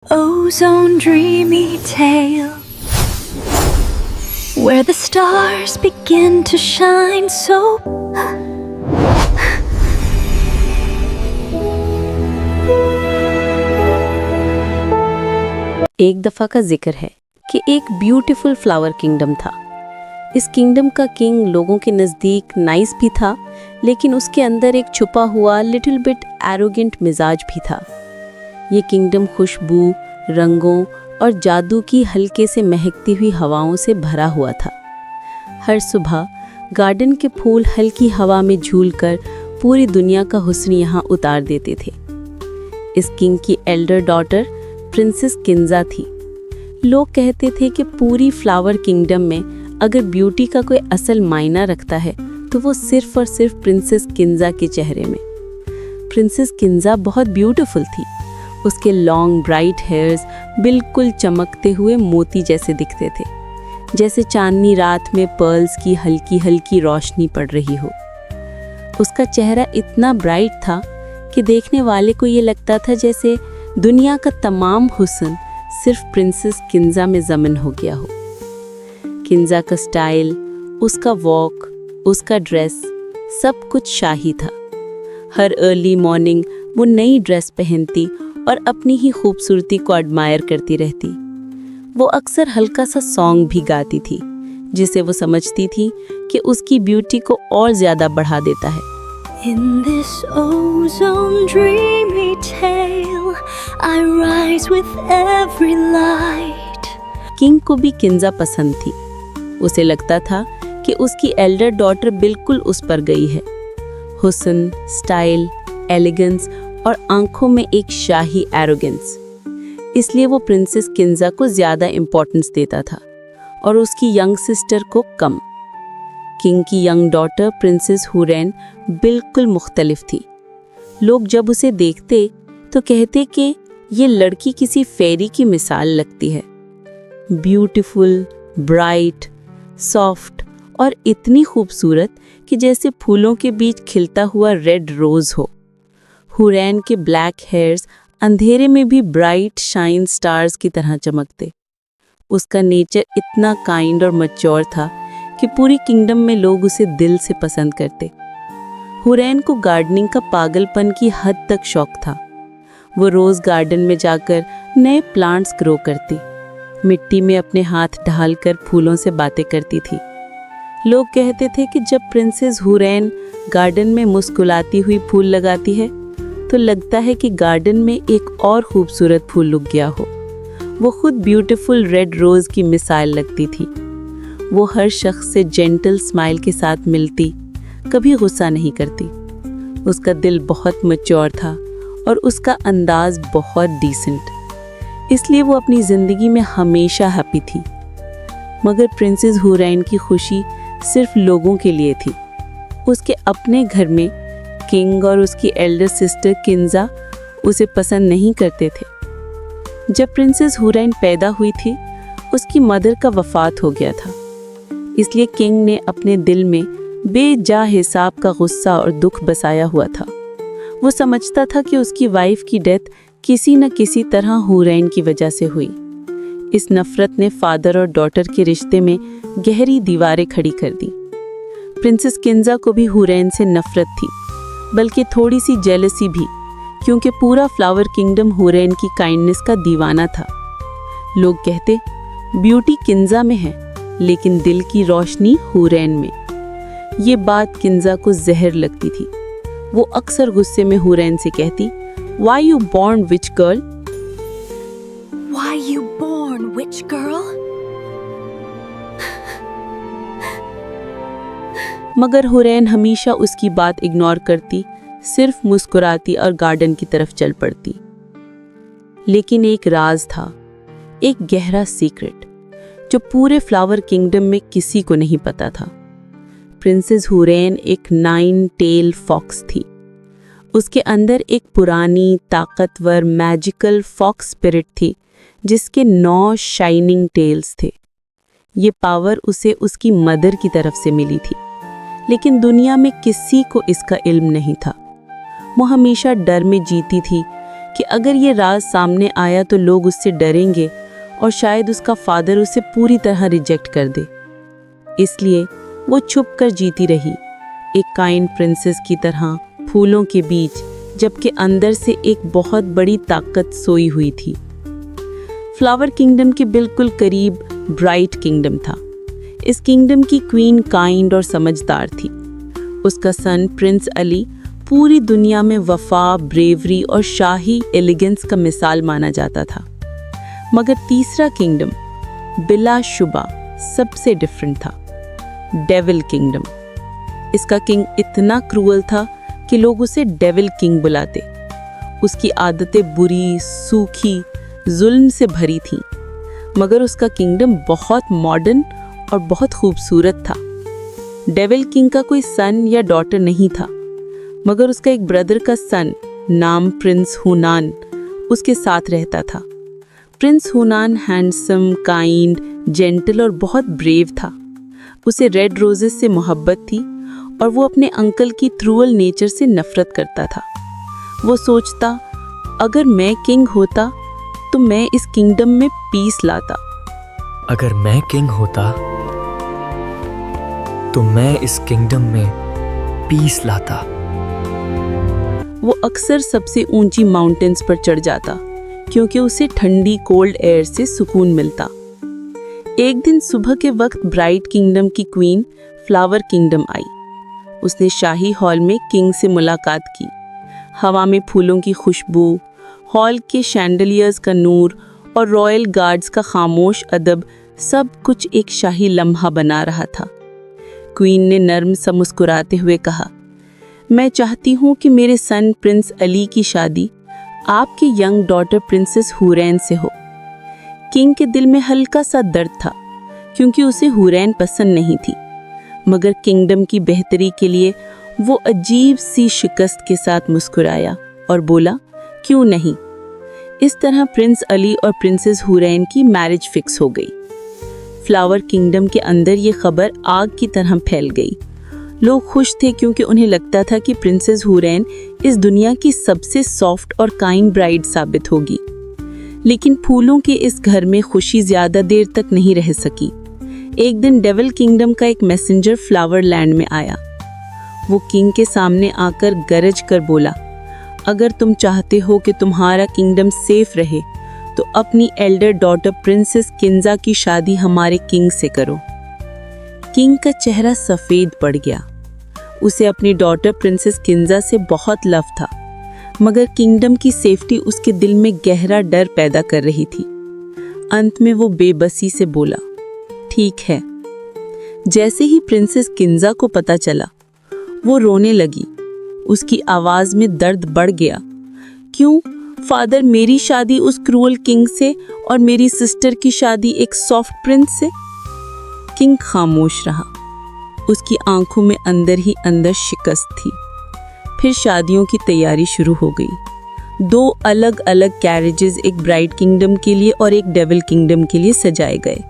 Ozone dreamy tale, where the stars begin to shine so. एक दफ़ा का जिक्र है कि एक ब्यूटीफुल फ्लावर किंगडम था। इस किंगडम का किंग लोगों के नज़दीक नाइस भी था, लेकिन उसके अंदर एक छुपा हुआ लिटिल बिट एरोगेंट मिजाज भी था। ये किंगडम खुशबू, रंगों और जादू की हल्के से महकती हुई हवाओं से भरा हुआ था। हर सुबह गार्डन के फूल हल्की हवा में झूलकर पूरी दुनिया का हुस्न यहाँ उतार देते थे। इस किंग की एल्डर डॉटर प्रिंसेस किंजा थी। लोग कहते थे कि पूरी फ्लावर किंगडम में अगर ब्यूटी का कोई असल मायना रखता है तो वो सिर्फ और सिर्फ प्रिंसेस किंजा के चेहरे में। प्रिंसेस किंजा बहुत ब्यूटीफुल थी। उसके लॉन्ग ब्राइट हेयर्स बिल्कुल चमकते हुए मोती जैसे दिखते थे, जैसे चांदनी रात में पर्ल्स की हल्की हल्की रोशनी पड़ रही हो। उसका चेहरा इतना ब्राइट था कि देखने वाले को ये लगता था जैसे दुनिया का तमाम हुस्न सिर्फ प्रिंसेस किंजा में ज़मन हो गया हो। किंजा का स्टाइल, उसका वॉक, उसका ड्रेस, सब कुछ शाही था। हर अर्ली मॉर्निंग वो नई ड्रेस पहनती और अपनी ही खूबसूरती को एडमायर करती रहती। वो अक्सर हल्का सा सॉन्ग भी गाती थी, जिसे वो समझती थी कि उसकी ब्यूटी को और ज़्यादा बढ़ा देता है। In this ozone dreamy tale, I rise with every light. King को भी किंजा पसंद थी। उसे लगता था कि उसकी एल्डर डॉटर बिल्कुल उस पर गई है। हुस्न, स्टाइल, एलिगेंस और आंखों में एक शाही एरोगेंस। इसलिए वो प्रिंसेस किंजा को ज़्यादा इम्पोर्टेंस देता था और उसकी यंग सिस्टर को कम। किंग की यंग डॉटर प्रिंसेस हुरैन बिल्कुल मुख्तलिफ थी। लोग जब उसे देखते तो कहते कि ये लड़की किसी फेरी की मिसाल लगती है। ब्यूटीफुल, ब्राइट, सॉफ्ट और इतनी खूबसूरत कि जैसे फूलों के बीच खिलता हुआ रेड रोज़ हो। हुरैन के ब्लैक हेयर्स अंधेरे में भी ब्राइट शाइन स्टार्स की तरह चमकते। उसका नेचर इतना काइंड और मैच्योर था कि पूरी किंगडम में लोग उसे दिल से पसंद करते। हुरैन को गार्डनिंग का पागलपन की हद तक शौक था। वो रोज़ गार्डन में जाकर नए प्लांट्स ग्रो करती, मिट्टी में अपने हाथ ढालकर फूलों से बातें करती थी। लोग कहते थे कि जब प्रिंसेस हुरैन गार्डन में मुस्कुराती हुई फूल लगाती है तो लगता है कि गार्डन में एक और खूबसूरत फूल लुक गया हो। वो खुद ब्यूटीफुल रेड रोज़ की मिसाल लगती थी। वो हर शख्स से जेंटल स्माइल के साथ मिलती, कभी गुस्सा नहीं करती। उसका दिल बहुत मैच्योर था और उसका अंदाज बहुत डिसेंट। इसलिए वो अपनी ज़िंदगी में हमेशा हैप्पी थी। मगर प्रिंसेस हुरैन की खुशी सिर्फ लोगों के लिए थी। उसके अपने घर में किंग और उसकी एल्डर सिस्टर किंजा उसे पसंद नहीं करते थे। जब प्रिंसेस हुरैन पैदा हुई थी, उसकी मदर का वफात हो गया था। इसलिए किंग ने अपने दिल में बेजा हिसाब का गुस्सा और दुख बसाया हुआ था। वो समझता था कि उसकी वाइफ की डेथ किसी न किसी तरह हुरैन की वजह से हुई। इस नफरत ने फादर और डॉटर के रिश्ते में गहरी दीवारें खड़ी कर दी। प्रिंसेस किंजा को भी हुरैन से नफरत थी, बल्कि थोड़ी सी जेलसी भी, क्योंकि पूरा फ्लावर किंगडम हुरैन की काइंडनेस का दीवाना था। लोग कहते ब्यूटी किंजा में है, लेकिन दिल की रोशनी हुरैन में। ये बात किंजा को जहर लगती थी। वो अक्सर गुस्से में हुरैन से कहती, Why you born witch girl? Why you born witch girl? मगर हुरैन हमेशा उसकी बात इग्नोर करती, सिर्फ मुस्कुराती और गार्डन की तरफ चल पड़ती। लेकिन एक राज था, एक गहरा सीक्रेट, जो पूरे फ्लावर किंगडम में किसी को नहीं पता था। प्रिंसेस हुरैन एक 9 टेल फॉक्स थी। उसके अंदर एक पुरानी, ताकतवर, मैजिकल फॉक्स स्पिरिट थी, जिसके 9 शाइनिंग टेल्स थे। ये पावर उसे उसकी मदर की तरफ से मिली थी, लेकिन दुनिया में किसी को इसका इल्म नहीं था। वो हमेशा डर में जीती थी कि अगर ये राज सामने आया तो लोग उससे डरेंगे और शायद उसका फादर उसे पूरी तरह रिजेक्ट कर दे। इसलिए वो छुप कर जीती रही, एक काइंड प्रिंसेस की तरह फूलों के बीच, जबकि अंदर से एक बहुत बड़ी ताकत सोई हुई थी। फ्लावर किंगडम के बिल्कुल करीब ब्राइट किंगडम था। इस किंगडम की क्वीन काइंड और समझदार थी। उसका सन प्रिंस अली पूरी दुनिया में वफा, ब्रेवरी और शाही एलिगेंस का मिसाल माना जाता था। मगर तीसरा किंगडम बिलाशुबा सबसे डिफरेंट था, डेविल किंगडम। इसका किंग इतना क्रूअल था कि लोग उसे डेविल किंग बुलाते। उसकी आदतें बुरी, सूखी, जुल्म से भरी थीं, मगर उसका किंगडम बहुत मॉडर्न और बहुत खूबसूरत था। डेविल किंग का कोई सन या डॉटर नहीं था, मगर उसका एक ब्रदर का सन नाम प्रिंस हुनान उसके साथ रहता था। प्रिंस हुनान हैंडसम, काइंड, जेंटल और बहुत ब्रेव था। उसे रेड रोजेस से मोहब्बत थी और वो अपने अंकल की क्रूअल नेचर से नफरत करता था। वो सोचता, अगर मैं किंग होता तो मैं इस किंगडम में पीस लाता। अगर मैं किंग होता तो मैं इस किंगडम में पीस लाता। वो अक्सर सबसे ऊंची माउंटेन्स पर चढ़ जाता क्योंकि उसे ठंडी कोल्ड एयर से सुकून मिलता। एक दिन सुबह के वक्त ब्राइट किंगडम की क्वीन फ्लावर किंगडम आई। उसने शाही हॉल में किंग से मुलाकात की। हवा में फूलों की खुशबू, हॉल के शैंडलियर्स का नूर और रॉयल गार्ड्स का खामोश अदब, सब कुछ एक शाही लम्हा बना रहा था। क्वीन ने नर्म सा मुस्कुराते हुए कहा, मैं चाहती हूँ कि मेरे सन प्रिंस अली की शादी आपके यंग डॉटर प्रिंसेस हुरैन से हो। किंग के दिल में हल्का सा दर्द था क्योंकि उसे हुरैन पसंद नहीं थी, मगर किंगडम की बेहतरी के लिए वो अजीब सी शिकस्त के साथ मुस्कुराया और बोला, क्यों नहीं। इस तरह प्रिंस अली और प्रिंसेस हुरैन की मैरिज फिक्स हो गई। फ्लावर किंगडम के अंदर ये खबर आग की तरह फैल गई। लोग खुश थे क्योंकि उन्हें लगता था कि प्रिंसेस हुरैन इस दुनिया की सबसे सॉफ्ट और काइंड ब्राइड साबित होगी। लेकिन फूलों के इस घर में खुशी ज्यादा देर तक नहीं रह सकी। एक दिन डेविल किंगडम का एक मैसेंजर फ्लावर लैंड में आया। वो किंग के सामने आकर गरज कर बोला, अगर तुम चाहते हो कि तुम्हारा किंगडम सेफ रहे तो अपनी एल्डर डॉटर प्रिंसेस किंजा की शादी हमारे किंग से करो। किंग का चेहरा सफ़ेद पड़ गया। उसे अपनी डॉटर प्रिंसेस किंजा से बहुत लव था, मगर किंगडम की सेफ्टी उसके दिल में गहरा डर पैदा कर रही थी। अंत में वो बेबसी से बोला, ठीक है। जैसे ही प्रिंसेस किंजा को पता चला, वो रोने लगी। उसकी आवाज़ में दर्द बढ़ गया। क्यों फादर, मेरी शादी उस क्रूअल किंग से और मेरी सिस्टर की शादी एक सॉफ्ट प्रिंस से? किंग खामोश रहा। उसकी आंखों में अंदर ही अंदर शिकस्त थी। फिर शादियों की तैयारी शुरू हो गई। 2 अलग अलग कैरेजेस, एक ब्राइट किंगडम के लिए और एक डेविल किंगडम के लिए सजाए गए।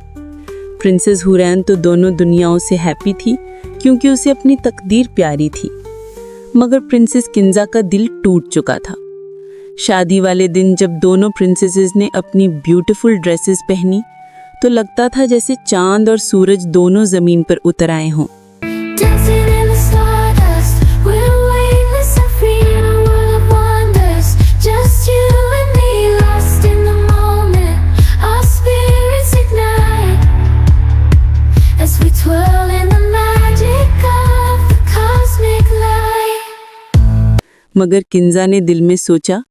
प्रिंसेस हुरैन तो दोनों दुनियाओं से हैप्पी थी क्योंकि उसे अपनी तकदीर प्यारी थी, मगर प्रिंसेस किंजा का दिल टूट चुका था। शादी वाले दिन जब दोनों प्रिंसेसेस ने अपनी ब्यूटीफुल ड्रेसेस पहनी तो लगता था जैसे चांद और सूरज दोनों जमीन पर उतर आए हों। मगर किंजा ने दिल में सोचा,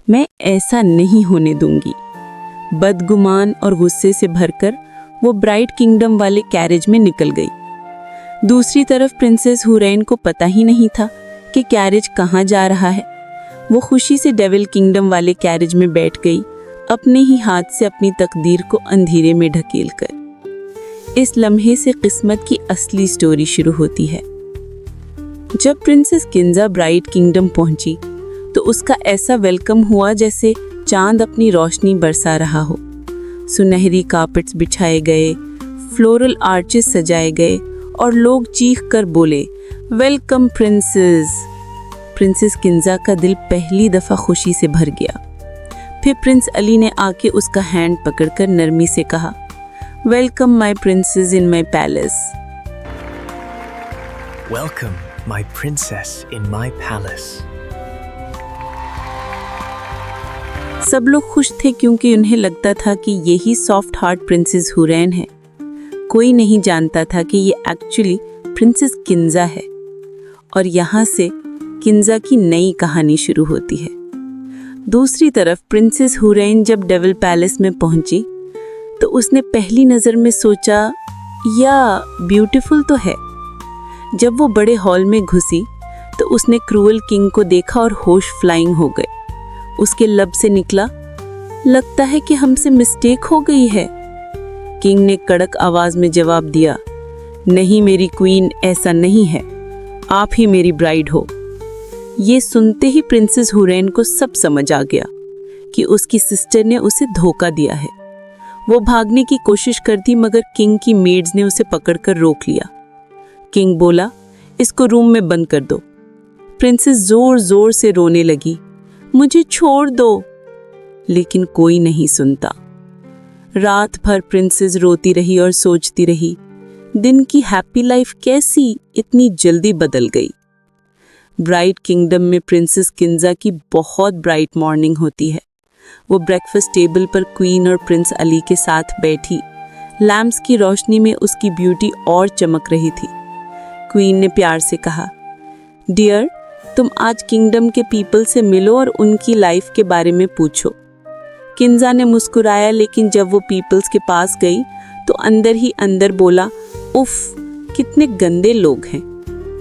मैं ऐसा नहीं होने दूंगी। बदगुमान और गुस्से से भरकर वो ब्राइट किंगडम वाले कैरेज में निकल गई। दूसरी तरफ प्रिंसेस हुरैन को पता ही नहीं था कि कैरेज कहाँ जा रहा है। वो खुशी से डेविल किंगडम वाले कैरेज में बैठ गई, अपने ही हाथ से अपनी तकदीर को अंधेरे में ढकेल कर। इस लम्हे से किस्मत की असली स्टोरी शुरू होती है। जब प्रिंसेस किंजा ब्राइट किंगडम पहुंची तो उसका ऐसा वेलकम हुआ जैसे चांद अपनी रोशनी बरसा रहा हो। सुनहरी कार्पेट्स बिछाए गए, फ्लोरल आर्चेस सजाए गए और लोग चीख कर बोले, वेलकम प्रिंसेस। प्रिंसेस किंजा का दिल पहली दफ़ा खुशी से भर गया। फिर प्रिंस अली ने आके उसका हैंड पकड़कर नरमी से कहा, welcome my princess in my palace. Welcome, my princess, in my palace. सब लोग खुश थे क्योंकि उन्हें लगता था कि यही सॉफ्ट हार्ट प्रिंसेस हुरैन है। कोई नहीं जानता था कि ये एक्चुअली प्रिंसेस किंजा है और यहाँ से किंजा की नई कहानी शुरू होती है। दूसरी तरफ प्रिंसेस हुरैन जब डेविल पैलेस में पहुंची तो उसने पहली नज़र में सोचा, या ब्यूटीफुल तो है। जब वो बड़े हॉल में घुसी तो उसने क्रूअल किंग को देखा और होश फ्लाइंग हो गए। उसके लब से निकला, लगता है कि हमसे मिस्टेक हो गई है। किंग ने कड़क आवाज में जवाब दिया, नहीं मेरी क्वीन, ऐसा नहीं है, आप ही मेरी ब्राइड हो। ये सुनते ही प्रिंसेस हुरैन को सब समझ आ गया कि उसकी सिस्टर ने उसे धोखा दिया है। वो भागने की कोशिश करती मगर किंग की मेड्स ने उसे पकड़कर रोक लिया। किंग बोला, इसको रूम में बंद कर दो। प्रिंसेस जोर जोर से रोने लगी, मुझे छोड़ दो, लेकिन कोई नहीं सुनता। रात भर प्रिंसेस रोती रही और सोचती रही, दिन की हैप्पी लाइफ कैसी इतनी जल्दी बदल गई। ब्राइट किंगडम में प्रिंसेस किंजा की बहुत ब्राइट मॉर्निंग होती है। वो ब्रेकफास्ट टेबल पर क्वीन और प्रिंस अली के साथ बैठी। लैम्प्स की रोशनी में उसकी ब्यूटी और चमक रही थी। क्वीन ने प्यार से कहा, डियर, तुम आज किंगडम के पीपल से मिलो और उनकी लाइफ के बारे में पूछो। किंजा ने मुस्कुराया, लेकिन जब वो पीपल्स के पास गई तो अंदर ही अंदर बोला, उफ, कितने गंदे लोग हैं।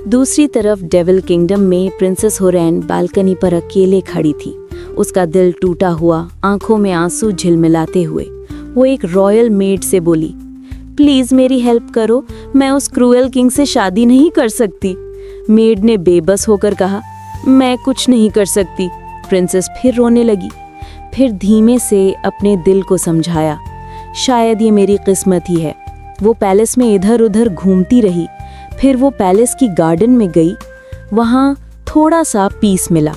दूसरी तरफ डेविल किंगडम में प्रिंसेस हुरैन बालकनी पर अकेले खड़ी थी। उसका दिल टूटा हुआ, आंखों में आंसू झिलमिलाते हुए वो एक रॉयल मेड से बोली, प्लीज मेरी हेल्प करो, मैं उस क्रूएल किंग से शादी नहीं कर सकती। मेड ने बेबस होकर कहा, मैं कुछ नहीं कर सकती। प्रिंसेस फिर रोने लगी, फिर धीमे से अपने दिल को समझाया, शायद ये मेरी किस्मत ही है। वो पैलेस में इधर उधर घूमती रही, फिर वो पैलेस की गार्डन में गई। वहाँ थोड़ा सा पीस मिला।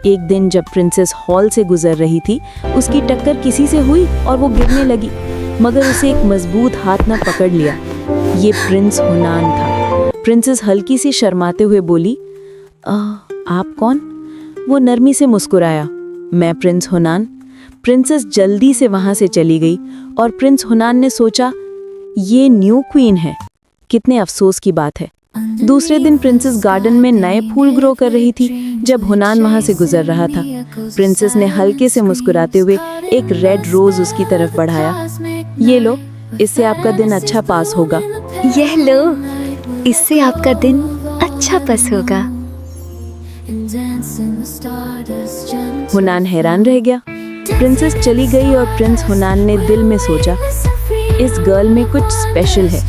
एक दिन जब प्रिंसेस हॉल से गुजर रही थी, उसकी टक्कर किसी से हुई और वो गिरने लगी, मगर उसे एक मजबूत हाथ न पकड़ लिया। ये प्रिंस हुनान था। प्रिंसेस हल्की सी शर्माते हुए बोली, आप कौन? वो नरमी से मुस्कुराया, मैं प्रिंस हुनान। प्रिंसेस जल्दी से वहां से चली गई और प्रिंस हुनान ने सोचा, ये न्यू क्वीन है, कितने अफसोस की बात है। दूसरे दिन प्रिंसेस गार्डन में नए फूल ग्रो कर रही थी जब हुनान वहां से गुजर रहा था। प्रिंसेस ने हल्के से मुस्कुराते हुए एक रेड रोज उसकी तरफ बढ़ाया, ये लो, इससे आपका दिन अच्छा पास होगा। यह लो, इससे आपका दिन अच्छा पास होगा। हुनान हैरान रह गया। प्रिंसेस चली गई और प्रिंस हुनान ने दिल में सोचा, इस गर्ल में कुछ स्पेशल है।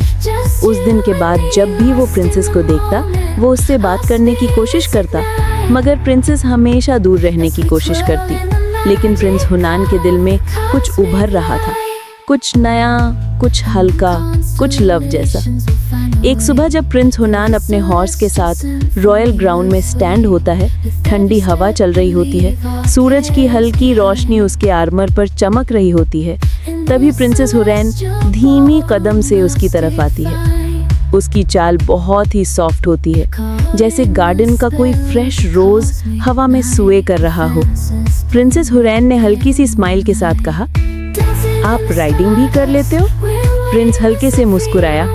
उस दिन के बाद जब भी वो प्रिंसेस को देखता, वो उससे बात करने की कोशिश करता, मगर प्रिंसेस हमेशा दूर रहने की कोशिश करती। लेकिन प्रिंस हुनान के दिल में कुछ उभर रहा था, कुछ नया, कुछ हल्का, कुछ लव जैसा। एक सुबह जब प्रिंस हुनान अपने हॉर्स के साथ रॉयल ग्राउंड में स्टैंड होता है, ठंडी हवा चल रही होती है, सूरज की हल्की रोशनी उसके आर्मर पर चमक रही होती है, तभी प्रिंसेस हुरैन धीमी कदम से उसकी तरफ आती है। उसकी चाल बहुत ही सॉफ्ट होती है, जैसे गार्डन का कोई फ्रेश रोज हवा में सुए कर रहा हो। प्रिंसेस हुरैन ने हल्की सी स्माइल के साथ कहा, आप राइडिंग भी कर लेते हो? प्रिंस हल्के से मुस्कुराया,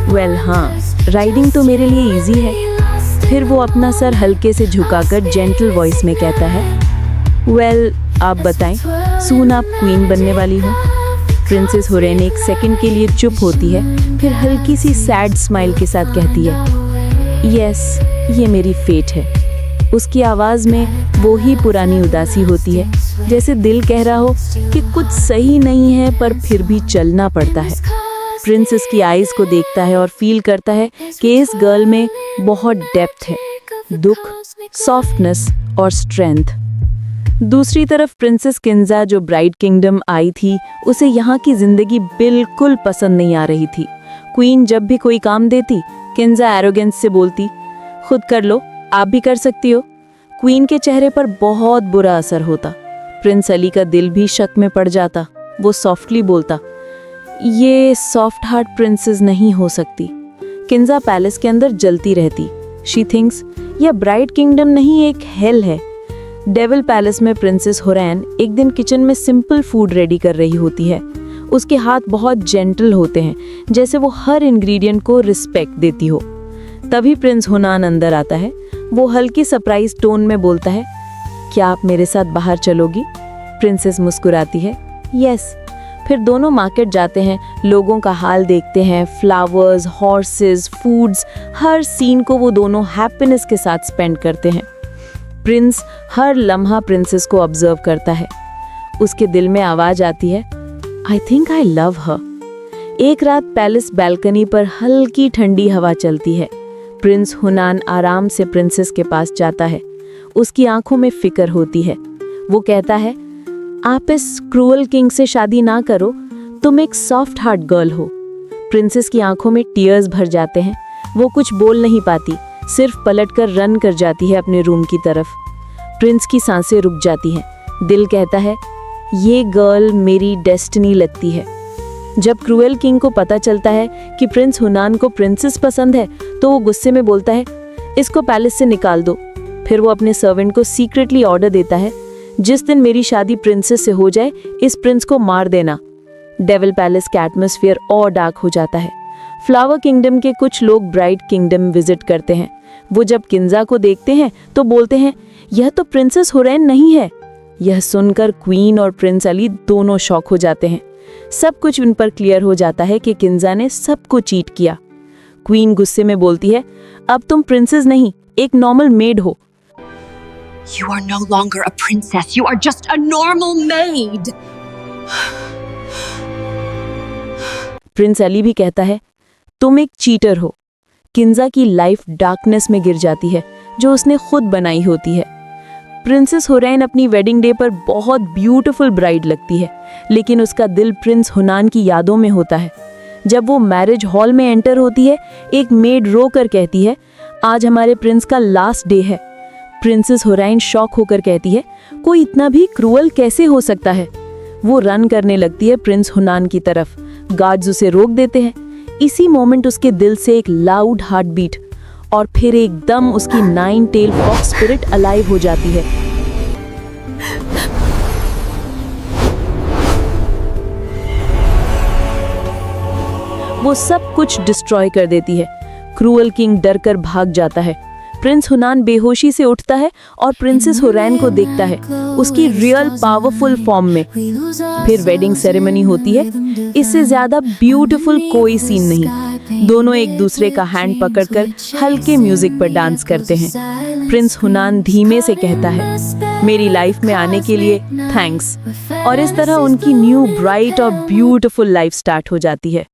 वेल हाँ, राइडिंग तो मेरे लिए इजी है। फिर वो अपना सर हल्के से झुकाकर जेंटल वॉइस में कहता है, वेल आप बताएं, सून आप क्वीन बनने वाली हो। प्रिंसेस हुरैन एक सेकंड के लिए चुप होती है, फिर हल्की सी सैड स्माइल के साथ कहती है, यस, ये मेरी फेट है। उसकी आवाज़ में वो ही पुरानी उदासी होती है, जैसे दिल कह रहा हो कि कुछ सही नहीं है पर फिर भी चलना पड़ता है। प्रिंसेस की आईज को देखता है और फील करता है कि इस गर्ल में बहुत डेप्थ है, दुख, सॉफ्टनेस और स्ट्रेंथ। दूसरी तरफ प्रिंसेस किंजा जो ब्राइट किंगडम आई थी, उसे यहाँ की जिंदगी बिल्कुल पसंद नहीं आ रही थी। क्वीन जब भी कोई काम देती, किंजा एरोगेंस से बोलती, खुद कर लो, आप भी कर सकती हो। क्वीन के चेहरे पर बहुत बुरा असर होता। प्रिंस अली का दिल भी शक में पड़ जाता। वो सॉफ्टली बोलता, ये सॉफ्ट हार्ट प्रिंसेस नहीं हो सकती। किंजा पैलेस के अंदर जलती रहती। शी थिंक्स यह ब्राइट किंगडम नहीं, एक हेल है। डेविल पैलेस में प्रिंसेस होरैन एक दिन किचन में सिंपल फूड रेडी कर रही होती है। उसके हाथ बहुत जेंटल होते हैं, जैसे वो हर इंग्रेडिएंट को रिस्पेक्ट देती हो। तभी प्रिंस हुनान अंदर आता है। वो हल्की सरप्राइज टोन में बोलता है, क्या आप मेरे साथ बाहर चलोगी? प्रिंसेस मुस्कुराती है, यस। फिर दोनों मार्केट जाते हैं, लोगों का हाल देखते हैं, फ्लावर्स, हॉर्सेस, फूड्स, हर सीन को वो दोनों हैप्पीनेस के साथ स्पेंड करते हैं। प्रिंस हर लम्हा प्रिंसेस को ऑब्जर्व करता है। उसके दिल में आवाज आती है, आई थिंक आई लव हर। एक रात पैलेस बैल्कनी पर हल्की ठंडी हवा चलती है। प्रिंस हुनान आराम से प्रिंसेस के पास जाता है। उसकी आंखों में फिक्र होती है। वो कहता है, आप इस क्रूअल किंग से शादी ना करो, तुम एक सॉफ्ट हार्ट गर्ल हो। प्रिंसेस की आंखों में टीयर्स भर जाते हैं। वो कुछ बोल नहीं पाती, सिर्फ पलटकर रन कर जाती है अपने रूम की तरफ। प्रिंस की सांसें रुक जाती हैं। दिल कहता है, ये गर्ल मेरी डेस्टिनी लगती है। जब क्रूएल किंग को पता चलता है कि प्रिंस हुनान को प्रिंसेस पसंद है, तो वो गुस्से में बोलता है, इसको पैलेस से निकाल दो। फिर वो अपने सर्वेंट को सीक्रेटली ऑर्डर देता है, जिस दिन मेरी शादी प्रिंसेस से हो जाए, इस प्रिंस को मार देना। डेविल पैलेस का एटमॉस्फेयर और डार्क हो जाता है। फ्लावर किंगडम के कुछ लोग ब्राइट किंगडम विजिट करते हैं। वो जब किंजा को देखते हैं तो बोलते हैं, यह तो प्रिंसेस होरैन नहीं है। यह सुनकर क्वीन और प्रिंस अली दोनों शॉक हो जाते हैं। सब कुछ उन पर क्लियर हो जाता है कि किंजा ने सबको चीट किया। क्वीन गुस्से में बोलती है, अब तुम प्रिंसेस नहीं, एक नॉर्मल मेड हो। You are no longer a princess. You are just a normal maid. Prince Ali भी कहता है, तुम एक चीटर हो। किंजा की लाइफ डार्कनेस में गिर जाती है, जो उसने खुद बनाई होती है। प्रिंसेस होरैन अपनी वेडिंग डे पर बहुत ब्यूटीफुल ब्राइड लगती है, लेकिन उसका दिल प्रिंस हुनान की यादों में होता है। जब वो मैरिज हॉल में एंटर होती है, एक मेड रो कर कहती है, आज हमारे प्रिंस का लास्ट डे है। प्रिंसेस होरैन शॉक होकर कहती है, कोई इतना भी क्रूअल कैसे हो सकता है? वो रन करने लगती है प्रिंस हुनान की तरफ। गार्ड्स उसे रोक देते हैं। इसी मोमेंट उसके दिल से एक लाउड हार्ट बीट, और फिर एकदम उसकी 9 टेल फॉक्स स्पिरिट अलाइव हो जाती है। वो सब कुछ डिस्ट्रॉय कर देती है। क्रूअल किंग डरकर भाग जाता है। प्रिंस हुनान बेहोशी से उठता है और प्रिंसेस होरैन को देखता है, उसकी रियल पावरफुल फॉर्म में। फिर वेडिंग सेरेमनी होती है। इससे ज्यादा ब्यूटीफुल कोई सीन नहीं। दोनों एक दूसरे का हैंड पकड़कर हल्के म्यूजिक पर डांस करते हैं। प्रिंस हुनान धीमे से कहता है, मेरी लाइफ में आने के लिए थैंक्स। और इस तरह उनकी न्यू ब्राइट और ब्यूटीफुल लाइफ स्टार्ट हो जाती है।